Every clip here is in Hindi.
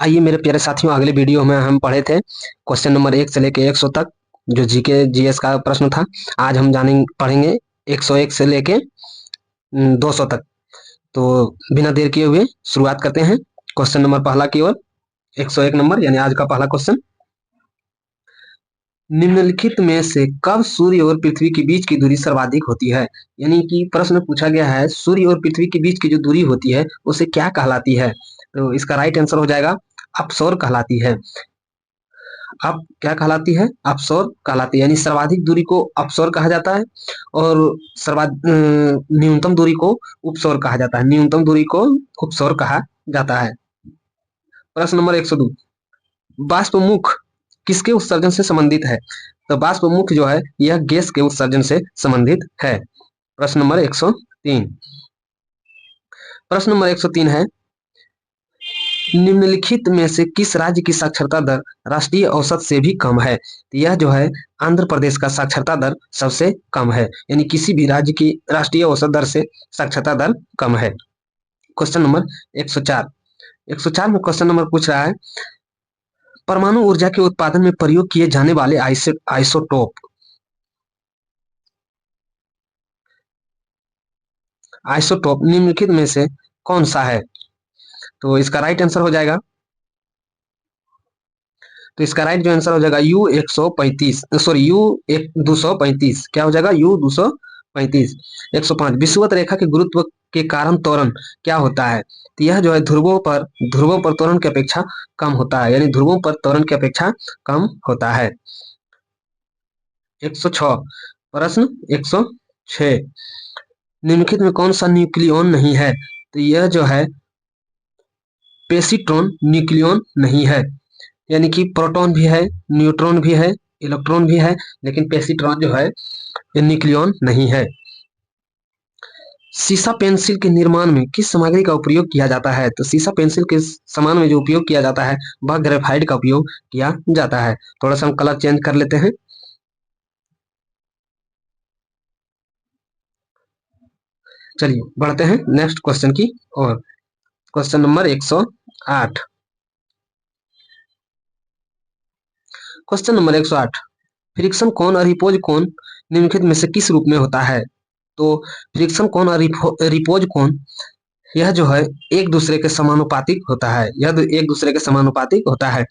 आइए मेरे प्यारे साथियों, अगले वीडियो में हम पढ़े थे क्वेश्चन नंबर 1 से लेके 100 तक, जो जीके जीएस का प्रश्न था। आज हम पढ़ेंगे 101 से लेके 200 तक। तो बिना देर किए हुए शुरुआत करते हैं क्वेश्चन नंबर पहला की ओर। 101 नंबर यानी आज का पहला क्वेश्चन, निम्नलिखित में से कब सूर्य और पृथ्वी के बीच की दूरी सर्वाधिक होती है। यानी कि प्रश्न पूछा गया है सूर्य और पृथ्वी के बीच की जो दूरी होती है उसे क्या कहलाती है। तो इसका राइट आंसर हो जाएगा अपसौर कहलाती है। अब क्या कहलाती है? अपसौर कहलाती है, यानी सर्वाधिक दूरी को अपसौर कहा जाता है और न्यूनतम दूरी को उपसौर कहा जाता है। न्यूनतम दूरी को उपसौर कहा जाता है। प्रश्न नंबर 102, बाष्पमुख किसके उत्सर्जन से संबंधित है? तो बाष्पमुख जो है यह गैस के उत्सर्जन से संबंधित है। प्रश्न नंबर 103। प्रश्न नंबर 103 है, निम्नलिखित में से किस राज्य की साक्षरता दर राष्ट्रीय औसत से भी कम है? तो यह जो है आंध्र प्रदेश का साक्षरता दर सबसे कम है, यानी किसी भी राज्य की राष्ट्रीय औसत दर से साक्षरता दर कम है। Question number 104। 104 में क्वेश्चन नंबर पूछ रहा है, परमाणु ऊर्जा के उत्पादन में प्रयोग किए जाने वाले आइसोटोप निम्नलिखित में से कौन सा है? तो इसका राइट आंसर हो जाएगा, तो इसका राइट जो आंसर हो जाएगा U135, सॉरी U235। क्या हो जाएगा? U235। 105, विषुवत रेखा के गुरुत्व के कारण त्वरण क्या होता है? तो यह जो है ध्रुवों पर त्वरण की अपेक्षा कम होता है, यानी ध्रुवों पर त्वरण की अपेक्षा कम होता है। 106, प्रश्न 106, निम्नलिखित में कौन सा न्यूक्लियॉन नहीं है? तो यह जो है पेसिट्रॉन न्यूक्लियॉन नहीं है, यानी कि प्रोटॉन भी है, न्यूट्रॉन भी है, इलेक्ट्रॉन भी है, लेकिन पेसिट्रॉन जो है ये न्यूक्लियॉन नहीं है। सीसा पेंसिल के निर्माण में किस सामग्री का उपयोग किया जाता है? तो सीसा पेंसिल के सामान में जो उपयोग किया जाता है वह ग्रेफाइट का उपयोग किया जाता है। थोड़ा सा हम कलर चेंज कर लेते हैं। चलिए बढ़ते हैं नेक्स्ट क्वेश्चन की और। Question number 108। Question number 108, friction कोण और रिपोज कोण निम्नलिखित में से किस रूप में होता है? तो फ्रिक्शन कोण और रिपोज कोण यह जो है एक दूसरे के समानुपातिक होता है, यह एक दूसरे के समानुपातिक होता है।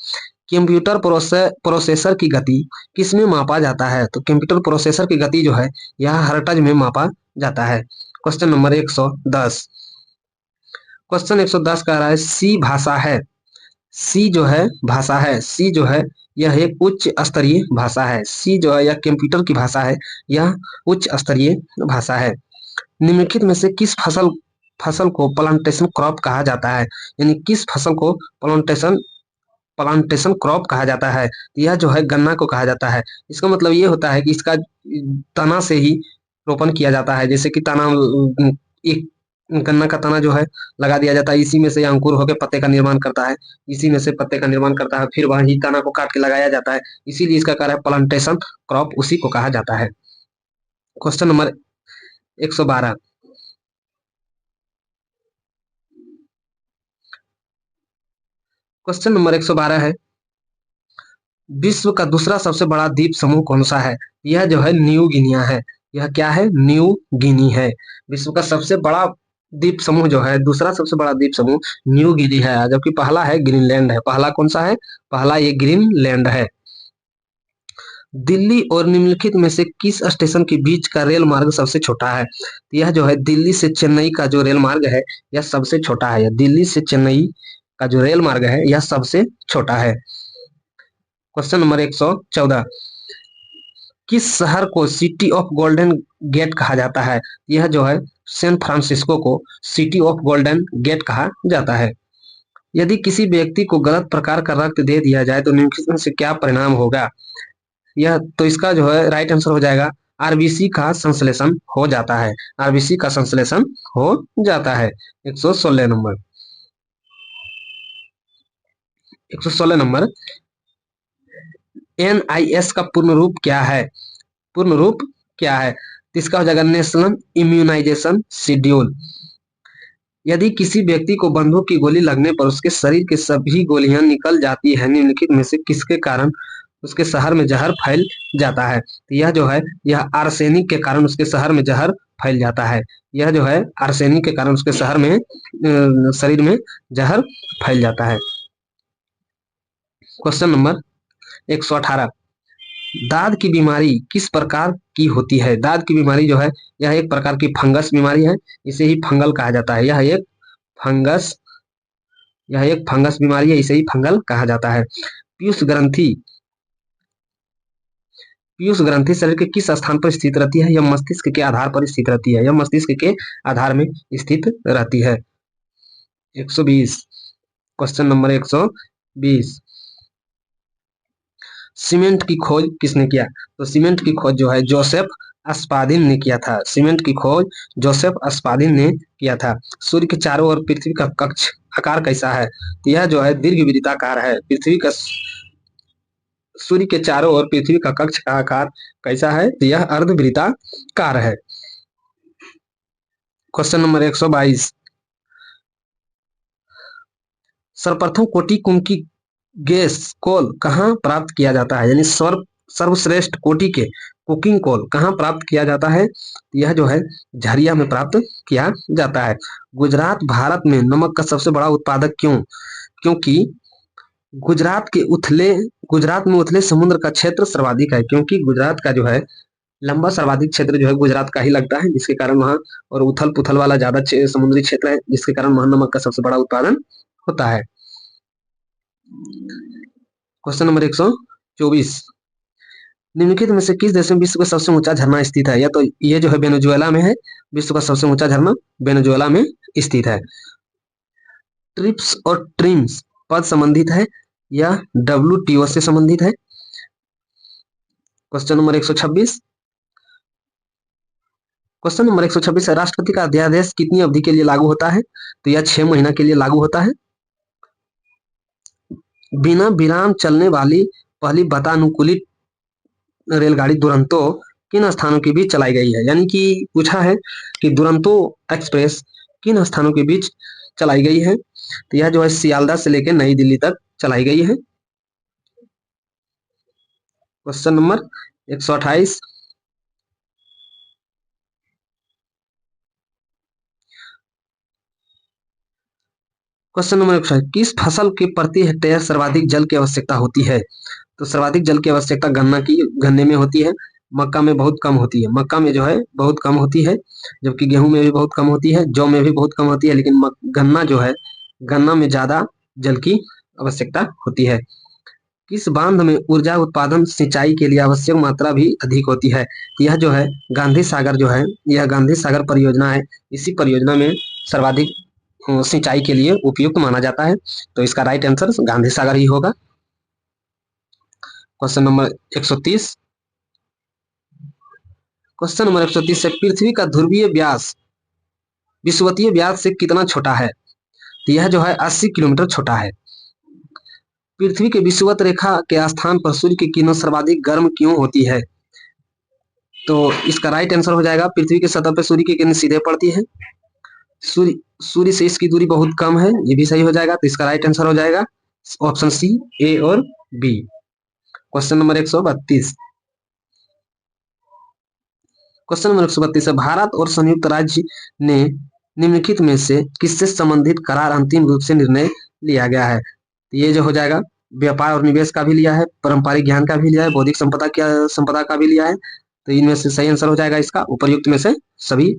कंप्यूटर प्रोसेसर की गति किस में मापा जाता है? तो कंप्यूटर प्रोसेसर की गति जो है यह हर्ट्ज में मापा जाता है। Question number 110। क्वेश्चन 110 कह रहा है सी भाषा है, सी जो है भाषा है, सी जो है यह एक उच्च स्तरीय भाषा है। सी जो है यह कंप्यूटर की भाषा है, यह उच्च स्तरीय भाषा है। निम्नलिखित में से किस फसल को प्लांटेशन क्रॉप कहा जाता है? यानी किस फसल को प्लांटेशन क्रॉप कहा जाता है? यह जो है गन्ना को कहा जाता है। इसका मतलब ये होता है कि इसका तना से ही रोपण किया जाता है, जैसे कि तना, एक गन्ना का तना जो है लगा दिया जाता है, इसी में से अंकुर होकर पत्ते का निर्माण करता है, इसी में से पत्ते का निर्माण करता है, फिर वही तना को काट के लगाया जाता है, इसीलिए इसका कार्य प्लांटेशन क्रॉप उसी को कहा जाता है। Question number 112। क्वेश्चन नंबर 112 है, विश्व का दूसरा सबसे बड़ा द्वीप समूह कौन सा है? यह जो है न्यू गिनिया है। यह क्या है? न्यू गिनी है। विश्व का सबसे बड़ा द्वीप समूह जो है, दूसरा सबसे बड़ा द्वीप समूह न्यू गिनी है, जबकि पहला है ग्रीनलैंड है। पहला कौन सा है? पहला ये ग्रीनलैंड है। दिल्ली और निम्नलिखित में से किस स्टेशन के बीच का रेल मार्ग सबसे छोटा है? यह जो है दिल्ली से चेन्नई का जो रेल मार्ग है यह सबसे छोटा है। दिल्ली से चेन्नई का जो रेल मार्ग है यह सबसे छोटा है। क्वेश्चन नंबर 114, किस शहर को सिटी ऑफ गोल्डन गेट कहा जाता है? यह जो है सैन फ्रांसिस्को को सिटी ऑफ गोल्डन गेट कहा जाता है। यदि किसी व्यक्ति को गलत प्रकार का रक्त दे दिया जाए तो निम्नलिखित में से क्या परिणाम होगा? यह तो इसका जो है राइट आंसर हो जाएगा आरबीसी का संश्लेषण हो जाता है। आरबीसी का संश्लेषण हो जाता है। 116 नंबर, 116 नंबर, एनआईएस का पूर्ण रूप क्या है? पूर्ण रूप क्या है? तो इसका हो जाएगा नेशनल इम्यूनाइजेशन शेड्यूल। यदि किसी व्यक्ति को बंदूक की गोली लगने पर उसके शरीर के सभी गोलियां निकल जाती है, निम्नलिखित में से किसके कारण उसके शहर में जहर फैल जाता है? तो यह जो है, यह आर्सेनिक के कारण उसके शहर में जहर फैल जाता है। यह जो है आर्सेनिक के कारण उसके शहर में शरीर में जहर फैल जाता है। क्वेश्चन नंबर 118, दाद की बीमारी किस प्रकार की होती है? दाद की बीमारी जो है, यह एक प्रकार की फंगस बीमारी है, इसे ही फंगल कहा जाता है। फंगस यह एक फंगस बीमारी है, इसे ही फंगल कहा जाता है। पीयूष ग्रंथि शरीर के किस स्थान पर स्थित रहती है? यह मस्तिष्क के आधार पर स्थित रहती है। यह मस्तिष्क के आधार में स्थित रहती है। 120, क्वेश्चन नंबर 120, सीमेंट की खोज किसने किया? तो सीमेंट की खोज जो है जोसेफ अस्पादिन ने किया था। सीमेंट की खोज जोसेफ अस्पादिन ने किया था। सूर्य के चारों ओर पृथ्वी का कक्ष आकार कैसा है? तो यह जो है दीर्घवृत्ताकार है। सूर्य के चारों ओर पृथ्वी का कक्ष का आकार कैसा है? तो यह अर्धवृत्ताकार है। क्वेश्चन नंबर 122, सर्वप्रथम कोटि कुंकी गैस कोल कहाँ प्राप्त किया जाता है? यानी सर्वश्रेष्ठ कोटि के कुकिंग कोल कहाँ प्राप्त किया जाता है? यह जो है झरिया में प्राप्त किया जाता है। गुजरात भारत में नमक का सबसे बड़ा उत्पादक क्यों? क्योंकि गुजरात में उथले समुद्र का क्षेत्र सर्वाधिक है। क्योंकि गुजरात का जो है लंबा सर्वाधिक क्षेत्र जो है गुजरात का ही लगता है, जिसके कारण वहां और उथल पुथल वाला ज्यादा समुद्री क्षेत्र है, जिसके कारण वहां नमक का सबसे बड़ा उत्पादन होता है। क्वेश्चन नंबर 124, निम्नलिखित में से किस देश में विश्व का सबसे ऊंचा झरना स्थित है? या तो ये जो है वेनेजुएला में है। विश्व का सबसे ऊंचा झरना वेनेजुएला में स्थित है। ट्रिप्स और ट्रिम्स पद संबंधित है या WTO से संबंधित है? क्वेश्चन नंबर 126, है राष्ट्रपति का अध्यादेश कितनी अवधि के लिए लागू होता है? तो यह 6 महीना के लिए लागू होता है। बिना विराम चलने वाली पहली वातानुकूलित रेलगाड़ी दुरंतो किन स्थानों के बीच चलाई गई है? यानी कि पूछा है कि दुरंतो एक्सप्रेस किन स्थानों के बीच चलाई गई है? तो यह जो है सियालदा से लेकर नई दिल्ली तक चलाई गई है। क्वेश्चन नंबर 128, क्वेश्चन नंबर 128, किस फसल के प्रति हेक्टेयर सर्वाधिक जल की आवश्यकता होती है? तो सर्वाधिक जल की आवश्यकता गन्ने में होती है। मक्का में बहुत कम होती है। मक्का में जो है बहुत कम होती है, जबकि गेहूं में भी बहुत कम होती है, जौ में भी बहुत कम होती है, लेकिन गन्ना जो है गन्ना में ज्यादा जल की आवश्यकता होती है। किस बांध में ऊर्जा उत्पादन सिंचाई के लिए आवश्यक मात्रा भी अधिक होती है? यह जो है गांधी सागर जो है, यह गांधी सागर परियोजना है। इसी परियोजना में सर्वाधिक सिंचाई के लिए उपयुक्त माना जाता है। तो इसका राइट आंसर गांधी सागर ही होगा। क्वेश्चन नंबर 130, है पृथ्वी का ध्रुवीय व्यास विषुवतीय व्यास से कितना छोटा है? तो यह जो है 80 किलोमीटर छोटा है। पृथ्वी के विषुवत रेखा के स्थान पर सूर्य की किरणें सर्वाधिक गर्म क्यों होती है? तो इसका राइट आंसर हो जाएगा, पृथ्वी के सतह पर सूर्य की किरणें सीधे पड़ती है। सूर्य से इसकी दूरी बहुत कम है, ये भी सही हो जाएगा। तो इसका राइट आंसर हो जाएगा ऑप्शन सी, ए और बी। क्वेश्चन नंबर 132, है भारत और संयुक्त राज्य ने निम्नलिखित में से किससे संबंधित करार अंतिम रूप से निर्णय लिया गया है? तो ये जो हो जाएगा व्यापार और निवेश का भी लिया है, पारंपरिक ज्ञान का भी लिया है, बौद्धिक संपदा का भी लिया है। तो इनमें से सही आंसर हो जाएगा इसका उपर्युक्त में से सभी।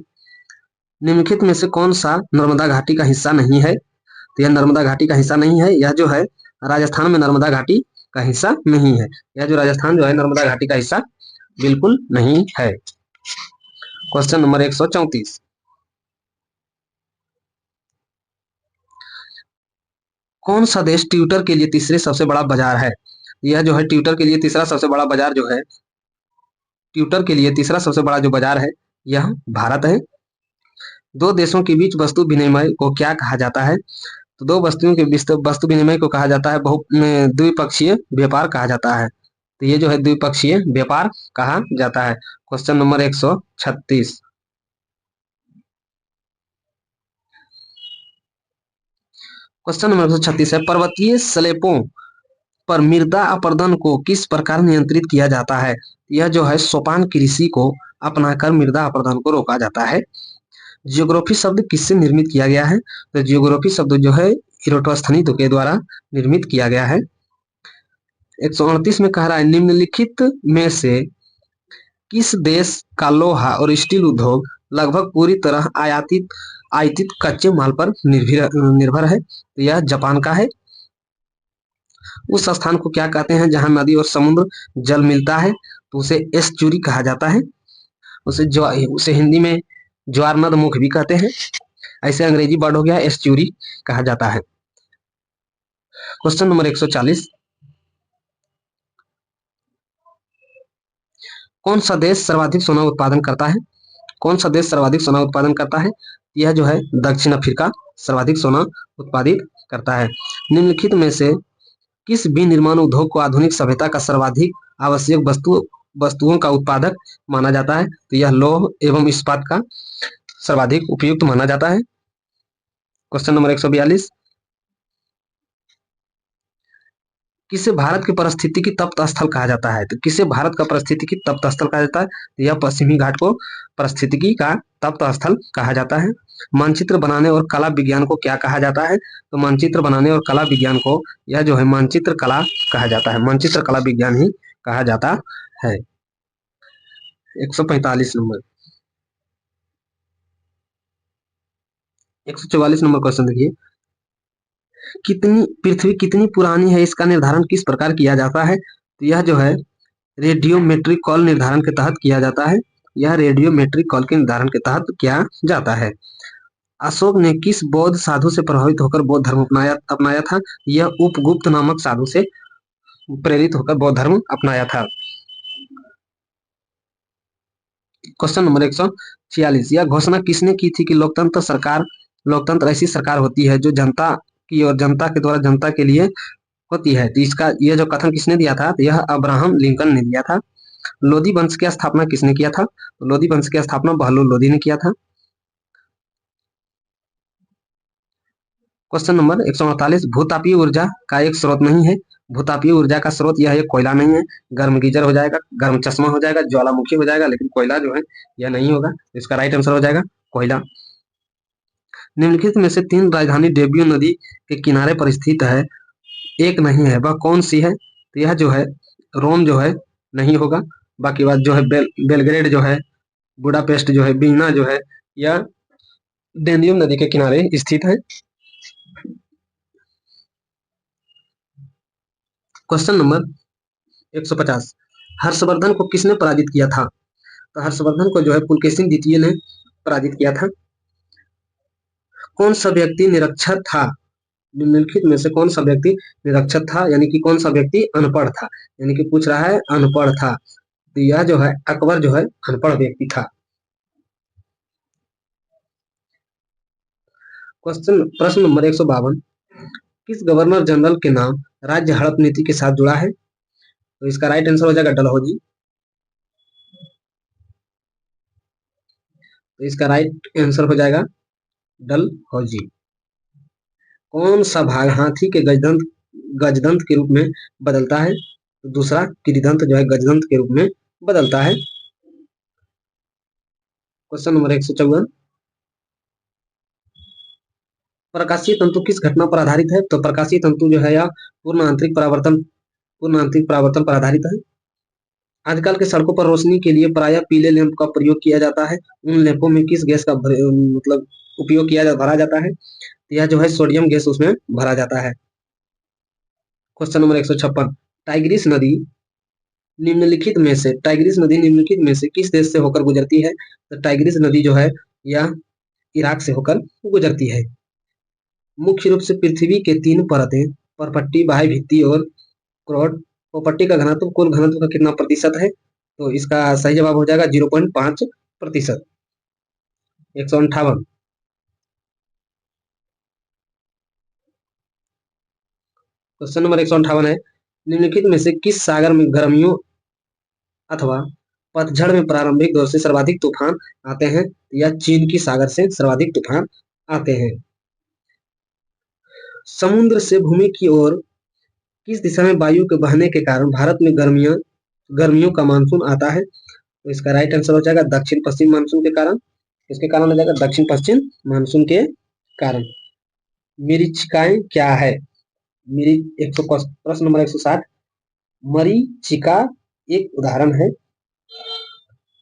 निम्नलिखित में से कौन सा नर्मदा घाटी का हिस्सा नहीं है? तो यह नर्मदा घाटी का हिस्सा नहीं है। यह जो है राजस्थान में नर्मदा घाटी का हिस्सा नहीं है। यह जो राजस्थान जो है नर्मदा घाटी का हिस्सा बिल्कुल नहीं है। क्वेश्चन नंबर 134, कौन सा देश ट्विटर के लिए तीसरे सबसे बड़ा बाजार है? यह जो है ट्विटर के लिए तीसरा सबसे बड़ा बाजार जो है, ट्विटर के लिए तीसरा सबसे बड़ा जो बाजार है यह भारत है। दो देशों के बीच वस्तु विनिमय को क्या कहा जाता है? तो दो वस्तुओं के बीच वस्तु विनिमय को कहा जाता है द्विपक्षीय व्यापार कहा जाता है। तो ये जो है द्विपक्षीय व्यापार कहा जाता है। क्वेश्चन नंबर 136, क्वेश्चन नंबर 136 है, पर्वतीय स्लेबों पर मृदा अपरदन को किस प्रकार नियंत्रित किया जाता है? यह जो है सोपान कृषि को अपनाकर मृदा अपरदन को रोका जाता है। जियोग्राफी शब्द किससे निर्मित किया गया है? तो जियोग्राफी शब्द जो है इरोटोस्थनीज के द्वारा निर्मित किया गया है। 138 में कह रहा है, निम्नलिखित में से किस देश का लोहा और स्टील उद्योग लगभग पूरी तरह आयातित कच्चे माल पर निर्भर है? तो यह जापान का है। उस स्थान को क्या कहते हैं जहां नदी और समुद्र जल मिलता है? तो उसे एस्चुरी कहा जाता है। उसे हिंदी में ज्वार नद मुख भी कहते हैं। ऐसे अंग्रेजी वर्ड हो गया एस्चुरी कहा जाता है। क्वेश्चन नंबर 140, कौन सा देश सर्वाधिक सोना उत्पादन करता है? कौन सा देश सर्वाधिक सोना उत्पादन करता है? यह जो है दक्षिण अफ्रीका सर्वाधिक सोना उत्पादित करता है। निम्नलिखित में से किस विनिर्माण उद्योग को आधुनिक सभ्यता का सर्वाधिक आवश्यक वस्तुओं का उत्पादक माना जाता है? तो यह लौह एवं इस्पात का सर्वाधिक उपयुक्त माना जाता है। क्वेश्चन नंबर 142, किसे भारत के परिस्थिति की तप्त स्थल कहा जाता है? तो किसे भारत का परिस्थिति की तप्त स्थल कहा जाता है? तो यह पश्चिमी घाट को परिस्थितिकी का तप्त स्थल कहा जाता है। मानचित्र बनाने और कला विज्ञान को क्या कहा जाता है? तो मानचित्र बनाने और कला विज्ञान को यह जो है मानचित्र कला कहा जाता है। मानचित्र कला विज्ञान ही कहा जाता है। 145 नंबर 144 नंबर क्वेश्चन देखिए, पृथ्वी कितनी पुरानी है इसका निर्धारण किस प्रकार किया जाता है? तो यह जो है रेडियोमेट्रिक कॉल निर्धारण के तहत किया जाता है। यह रेडियोमेट्रिक कॉल के निर्धारण के तहत किया जाता है। अशोक ने किस बौद्ध साधु से प्रभावित होकर बौद्ध धर्म अपनाया था? यह उपगुप्त नामक साधु से प्रेरित होकर बौद्ध धर्म अपनाया था। क्वेश्चन नंबर 146, यह घोषणा किसने की थी कि लोकतंत्र ऐसी सरकार होती है जो जनता की और जनता के द्वारा जनता के लिए होती है? तो इसका यह जो कथन किसने दिया था? तो यह अब्राहम लिंकन ने दिया था। लोधी वंश की स्थापना किसने किया था? तो लोधी वंश की स्थापना बहलोल लोधी ने किया था। क्वेश्चन नंबर 148, भूतापीय ऊर्जा का एक स्रोत नहीं है। भूतापीय ऊर्जा का स्रोत यह एक कोयला नहीं है। गर्म गीजर हो जाएगा, गर्म चश्मा हो जाएगा, ज्वालामुखी हो जाएगा, लेकिन कोयला जो है यह नहीं होगा। इसका राइट आंसर हो जाएगा कोयला। निम्नलिखित में से तीन राजधानी डेब्यू नदी के किनारे पर स्थित है, एक नहीं है, वह कौन सी है? तो यह जो है रोम जो है नहीं होगा। बाकी बात जो है बेलग्रेड जो है, बुडापेस्ट जो है, बीना जो है, यह डेनियम नदी के किनारे स्थित है। क्वेश्चन नंबर 150, हर्षवर्धन को किसने पराजित किया था? तो हर्षवर्धन को जो है पुलकेशिन द्वितीय ने पराजित किया था। कौन सा व्यक्ति निरक्षर था? निम्नलिखित में से कौन सा व्यक्ति निरक्षर था, यानी कि कौन सा व्यक्ति अनपढ़ था? यानी कि पूछ रहा है अनपढ़ था। तो यह जो है अकबर जो है अनपढ़ व्यक्ति था। प्रश्न नंबर 152, किस गवर्नर जनरल के नाम राज्य हड़प नीति के साथ जुड़ा है? तो इसका राइट आंसर हो जाएगा डलहौजी। तो इसका राइट आंसर हो जाएगा डलहौजी। कौन सा भाग हाथी के गजदंत के रूप में बदलता है? तो दूसरा किरीदंत जो है गजदंत के रूप में बदलता है। क्वेश्चन नंबर 154, प्रकाशीय तंतु किस घटना पर आधारित है? तो प्रकाशीय तंतु जो है यह पूर्ण आंतरिक परावर्तन पर आधारित है। आजकल के सड़कों पर रोशनी के लिए प्रायः पीले लैंप का प्रयोग किया जाता है। उन लैंपों में किस गैस का मतलब उपयोग भरा जाता है? यह जो है सोडियम गैस उसमें भरा जाता है। क्वेश्चन नंबर 156, टाइग्रिस नदी निम्नलिखित में से किस देश से होकर गुजरती है? तो टाइग्रिस नदी जो है यह इराक से होकर गुजरती है। मुख्य रूप से पृथ्वी के तीन परतें, परपट्टी, बाह्य भित्ति और क्रोड, प्रॉपर्टी का घनत्व कुल घनत्व का कितना प्रतिशत है? तो इसका सही जवाब हो जाएगा 0.5%। 158, क्वेश्चन नंबर 158 है, निम्नलिखित में से किस सागर में गर्मियों अथवा पतझड़ में प्रारंभिक दौर से सर्वाधिक तूफान आते हैं? या चीन की सागर से सर्वाधिक तूफान आते हैं। समुद्र से भूमि की ओर किस दिशा में वायु के बहने के कारण भारत में गर्मियों का मानसून आता है? तो इसका राइट आंसर हो जाएगा दक्षिण पश्चिम मानसून के कारण। इसके कारण हो जाएगा दक्षिण पश्चिम मानसून के कारण। मरीचिकाएं क्या है? प्रश्न नंबर 160। मरीचिका एक उदाहरण है। तो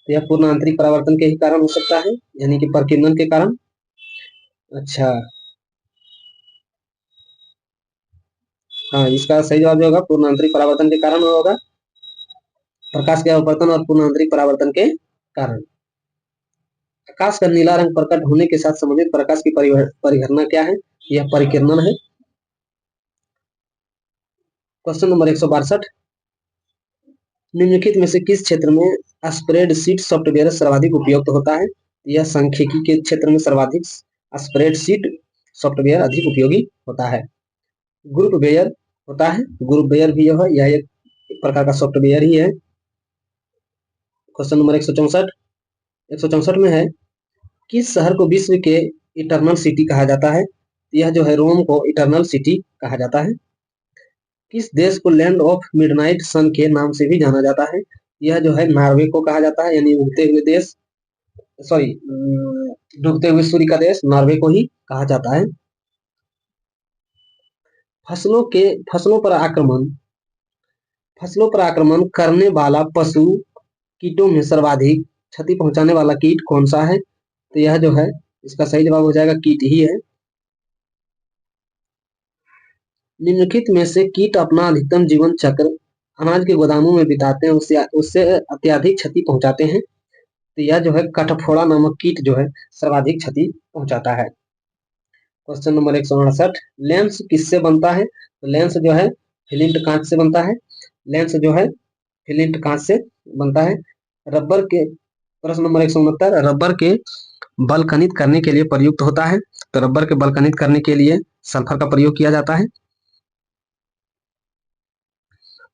यह पूर्ण आंतरिक परावर्तन के ही कारण हो सकता है, यानी कि प्रकीर्णन के कारण। अच्छा, हाँ, इसका सही जवाब जो होगा पूर्ण आंतरिक परावर्तन के कारण होगा। प्रकाश के अपवर्तन और पूर्ण आंतरिक परावर्तन के कारण। प्रकाश का नीला रंग प्रकट होने के साथ संबंधित प्रकाश की परिघटना क्या है? यह परिकिरणन है। Question number 162। निम्नलिखित में से किस क्षेत्र में स्प्रेडशीट सॉफ्टवेयर सर्वाधिक उपयुक्त होता है? यह सांख्यिकी के क्षेत्र में सर्वाधिक स्प्रेडशीट सॉफ्टवेयर अधिक उपयोगी होता है। ग्रुप बेयर होता है। ग्रुप बेयर भी यह एक प्रकार का सॉफ्टवेयर ही है। क्वेश्चन नंबर 164 में है, किस शहर को विश्व के इटरनल सिटी कहा जाता है? यह जो है रोम को इटरनल सिटी कहा जाता है। किस देश को लैंड ऑफ मिडनाइट सन के नाम से भी जाना जाता है? यह जो है नॉर्वे को कहा जाता है, यानी उगते हुए देश, सॉरी, डूबते हुए सूर्य का देश नॉर्वे को ही कहा जाता है। फसलों पर आक्रमण करने वाला पशु कीटों में सर्वाधिक क्षति पहुंचाने वाला कीट कौन सा है? तो यह जो है इसका सही जवाब हो जाएगा कीट ही है। निम्नलिखित में से कीट अपना अधिकतम जीवन चक्र अनाज के गोदामों में बिताते हैं, उससे अत्यधिक क्षति पहुंचाते हैं। तो यह जो है कठफोड़ा नामक कीट जो है सर्वाधिक क्षति पहुंचाता है। Question number 168। लेंस किससे बनता है? तो लेंस जो है फ्लिंट कांच से बनता है। लेंस जो है फ्लिंट कांच से बनता है। रबर के प्रश्न नंबर 169। रबर के बलकनित करने के लिए प्रयुक्त होता है। तो रबर के बलकनित करने के लिए सल्फर का प्रयोग किया जाता है।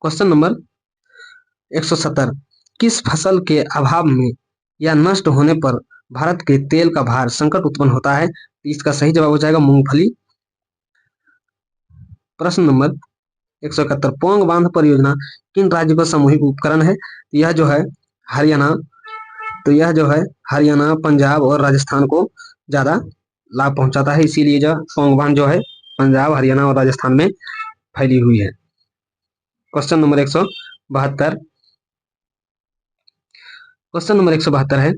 Question number 170। किस फसल के अभाव में या नष्ट होने पर भारत के तेल का भार संकट उत्पन्न होता है? इसका सही जवाब हो जाएगा मूंगफली। प्रश्न नंबर 171। पोंग बांध परियोजना किन राज्यों का सामूहिक उपकरण है? यह जो है हरियाणा, पंजाब और राजस्थान को ज्यादा लाभ पहुंचाता है, इसीलिए जो पोंग बांध जो है पंजाब, हरियाणा और राजस्थान में फैली हुई है। Question number 172। क्वेश्चन नंबर 172 है,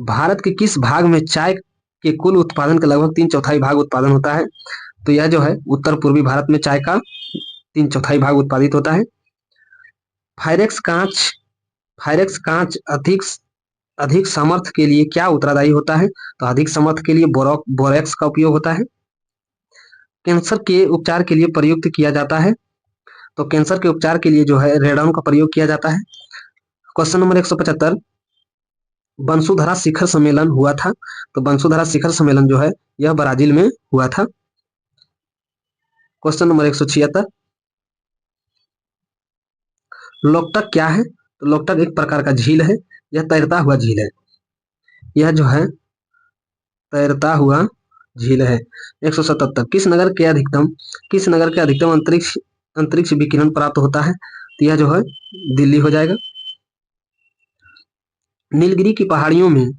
भारत के किस भाग में चाय के कुल उत्पादन का लगभग 3/4 भाग उत्पादन होता है? तो यह जो है उत्तर पूर्वी भारत में चाय का 3/4 भाग उत्पादित होता है। फायरेक्स कांच अधिक सामर्थ्य के लिए क्या उत्तरदायी होता है? तो अधिक सामर्थ्य के लिए बोरेक्स का उपयोग होता है। कैंसर के उपचार के लिए प्रयुक्त किया जाता है। तो कैंसर के उपचार के लिए जो है रेडॉन का प्रयोग किया जाता है। Question number 175। बंसुधरा शिखर सम्मेलन हुआ था। तो बंसुधरा शिखर सम्मेलन जो है यह ब्राजील में हुआ था। Question number 176। लोकटक क्या है? तो लोकटक एक प्रकार का झील है। यह तैरता हुआ झील है। यह जो है तैरता हुआ झील है। 177। किस नगर के अधिकतम अंतरिक्ष विकिरण प्राप्त होता है? तो यह जो है दिल्ली हो जाएगा। नीलगिरी की पहाड़ियों में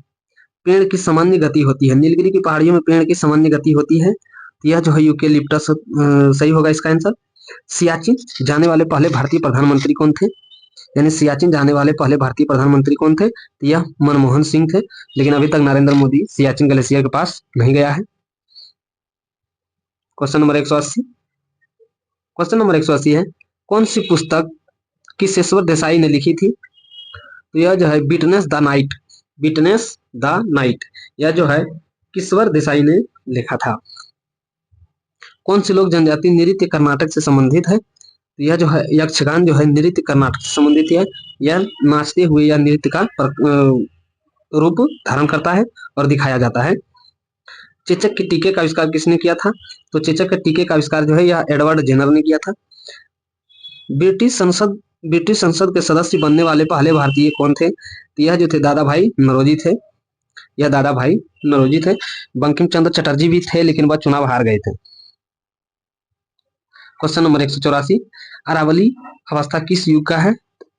पेड़ की सामान्य गति होती है। नीलगिरी की पहाड़ियों में पेड़ की सामान्य गति होती है। तो यह जो है यूकेलिप्टस सही होगा इसका आंसर। सियाचिन जाने वाले पहले भारतीय प्रधानमंत्री कौन थे? यानी सियाचिन जाने वाले पहले भारतीय प्रधानमंत्री कौन थे? तो यह मनमोहन सिंह थे, लेकिन अभी तक नरेंद्र मोदी सियाचिन ग्लेशियर के पास नहीं गया है। Question number 180। क्वेश्चन नंबर 180 है, कौन सी पुस्तक किशोर देसाई ने लिखी थी? तो यह जो है विटनेस द नाइट, यह जो है किशोर देसाई ने लिखा था। कौन सी लोक जनजाति नृत्य कर्नाटक से संबंधित है? तो यह जो है यक्षगान जो है नृत्य कर्नाटक से संबंधित है। यह नाचते हुए या नृत्य का रूप धारण करता है और दिखाया जाता है। चेचक के टीके का आविष्कार किसने किया था? तो चेचक के टीके का आविष्कार जो है यह एडवर्ड जेनर ने किया था। ब्रिटिश संसद के सदस्य बनने वाले पहले भारतीय कौन थे? तो यह जो थे दादा भाई नौरोजी थे। बंकिम चंद्र चटर्जी भी थे, लेकिन वह चुनाव हार गए थे। क्वेश्चन नंबर 184, अरावली अवस्था किस युग का है?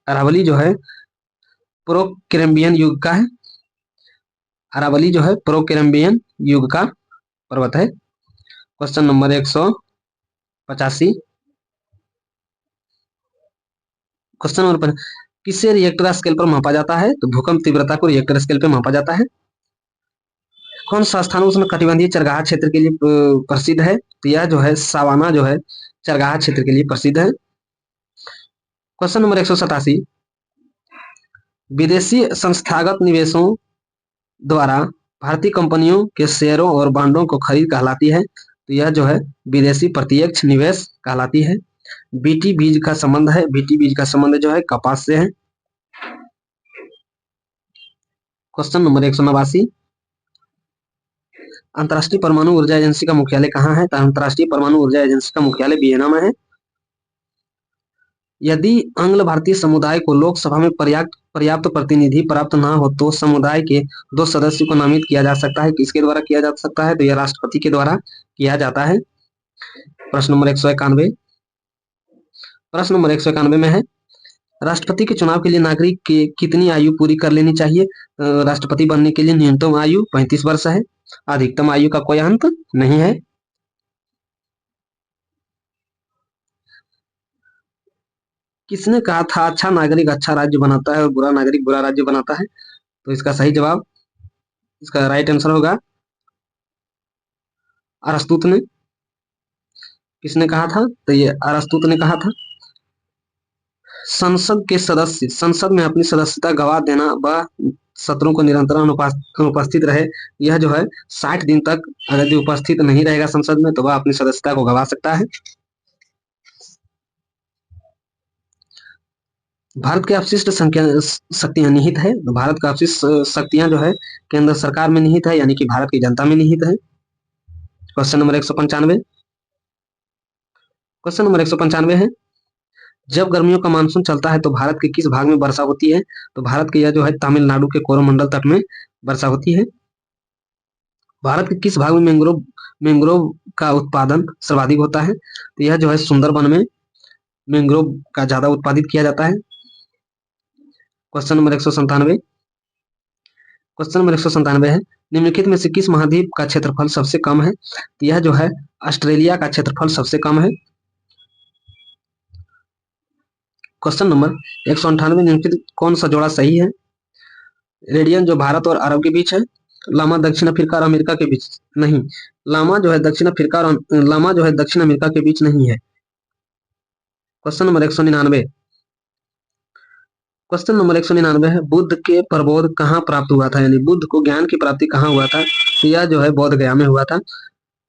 अरावली जो है प्रो कैम्ब्रियन युग का है। अरावली जो है प्रो कैम्ब्रियन युग का पर्वत है। क्वेश्चन नंबर 185, क्वेश्चन नंबर किसे रिएक्टर स्केल पर मापा जाता है? तो भूकंप तीव्रता को रिएक्टर स्केल पर मापा जाता है। कौन सा स्थान उसमें कटिबंधीय चरगाह क्षेत्र के लिए प्रसिद्ध है? तो यह जो है सावाना जो है चरगाह क्षेत्र के लिए प्रसिद्ध है। क्वेश्चन नंबर 187, विदेशी संस्थागत निवेशों द्वारा भारतीय कंपनियों के शेयरों और बांडों को खरीद कहलाती है। तो यह जो है विदेशी प्रत्यक्ष निवेश कहलाती है। बीटी बीज का संबंध है, बीटी बीज का संबंध जो है कपास से है। क्वेश्चन नंबर 189, अंतर्राष्ट्रीय परमाणु ऊर्जा एजेंसी का मुख्यालय कहाँ है? तो अंतर्राष्ट्रीय परमाणु ऊर्जा एजेंसी का मुख्यालय वियना में है। यदि आंग्ल भारतीय समुदाय को लोकसभा में पर्याप्त प्रतिनिधि प्राप्त ना हो तो समुदाय के 2 सदस्यों को नामित किया जा सकता है। किसके द्वारा किया जा सकता है? तो यह राष्ट्रपति के द्वारा किया जाता है। प्रश्न नंबर 191, प्रश्न नंबर 191 में है, राष्ट्रपति के चुनाव के लिए नागरिक की कितनी आयु पूरी कर लेनी चाहिए? राष्ट्रपति बनने के लिए न्यूनतम आयु 35 वर्ष है। अधिकतम आयु का कोई अंत नहीं है। किसने कहा था अच्छा नागरिक अच्छा राज्य बनाता है और बुरा नागरिक बुरा राज्य बनाता है? तो इसका सही जवाब, इसका राइट आंसर होगा अरस्तुत ने। किसने कहा था? तो ये अरस्तुत ने कहा था। संसद के सदस्य संसद में अपनी सदस्यता गवा देना व सत्रों को निरंतर अनुपस्थित रहे, यह जो है 60 दिन तक अगर जो उपस्थित नहीं रहेगा संसद में तो वह अपनी सदस्यता को गवा सकता है। भारत के अपशिष्ट शक्तियां निहित है। भारत का अपशिष्ट शक्तियां जो है केंद्र सरकार में निहित है, यानी कि भारत की जनता में निहित है। क्वेश्चन नंबर 195, क्वेश्चन नंबर 195 है, जब गर्मियों का मानसून चलता है तो भारत के किस भाग में वर्षा होती है? तो भारत के यह जो है तमिलनाडु के कोरोमंडल तट में वर्षा होती है। भारत के किस भाग में मैंग्रोव का उत्पादन सर्वाधिक होता है? तो यह जो है सुंदरबन में मैंग्रोव का ज्यादा उत्पादित किया जाता है। क्वेश्चन नंबर 197, क्वेश्चन नंबर 197 है, निम्नलिखित में से किस महाद्वीप का क्षेत्रफल सबसे कम है? तो यह जो है ऑस्ट्रेलिया का क्षेत्रफल सबसे कम है। क्वेश्चन नंबर 198, निम्नलिखित कौन सा जोड़ा सही है? रेडियन जो भारत और अरब के बीच है, लामा दक्षिण अफ्रीका और अमेरिका के बीच नहीं, लामा जो है दक्षिण अफ्रीका और लामा जो है दक्षिण अमेरिका के बीच नहीं है। क्वेश्चन नंबर 199, क्वेश्चन नंबर 199 है, बुद्ध के प्रबोध कहाँ प्राप्त हुआ था? यानी बुद्ध को ज्ञान की प्राप्ति कहाँ हुआ था? तो यह जो है बोध गया में हुआ था।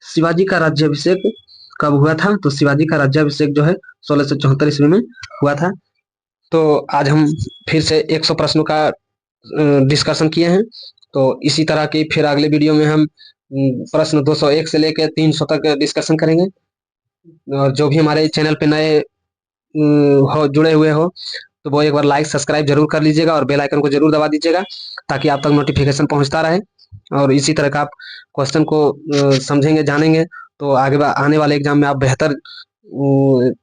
शिवाजी का राज्याभिषेक कब हुआ था? तो शिवाजी का राज्याभिषेक जो है 1674 ईस्वी में हुआ था। तो आज हम फिर से 100 प्रश्नों का डिस्कशन किए हैं। तो इसी तरह की फिर अगले वीडियो में हम प्रश्न 201 से लेकर 300 तक डिस्कशन करेंगे। और जो भी हमारे चैनल पे नए हो जुड़े हुए हो तो वो एक बार लाइक सब्सक्राइब जरूर कर लीजिएगा और बेल आइकन को जरूर दबा दीजिएगा ताकि आप तक नोटिफिकेशन पहुंचता रहे। और इसी तरह का आप क्वेश्चन को समझेंगे जानेंगे तो आगे आने वाले एग्जाम में आप बेहतर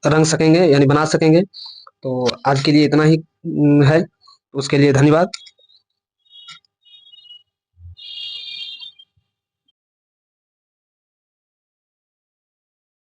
रंग सकेंगे यानी बना सकेंगे। तो आज के लिए इतना ही है, उसके लिए धन्यवाद।